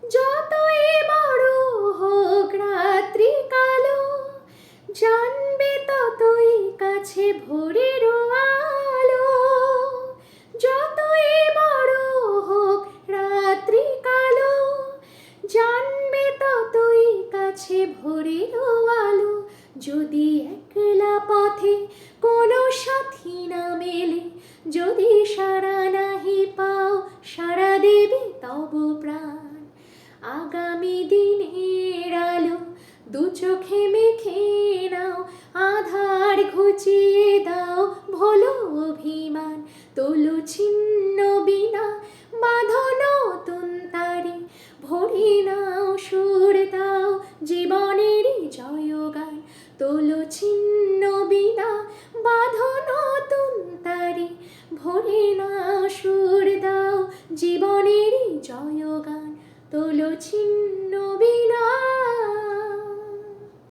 যতই বড় হোক রাত্রি কালো, জানবে ততই কাছে ভোরের আলো। যতই বড় হোক রাত্রি কালো, জানবে ততই কাছে ভোরের আলো। যদি একলা পথে কোনো সাথী না মেলে, যদি সাড়া নাহি পাও, সাড়া দেবে তব প্রাণ। আগামী দিনের আলো দু চোখে মেখে নাও, আধার ঘুচিয়ে দাও ভোলো অভিমান। তোলো ছিন্ন বিনা, বাঁধো নতুন তারে, ভরে নাও সুর দাও জীবনেরই জয়গান। তোলো ছিন্ন বিনা, বাঁধো নতুন তারে, ভরে নাও সুর দাও জীবনেরই জয়গান। তোলো ছিন্ন বিনা।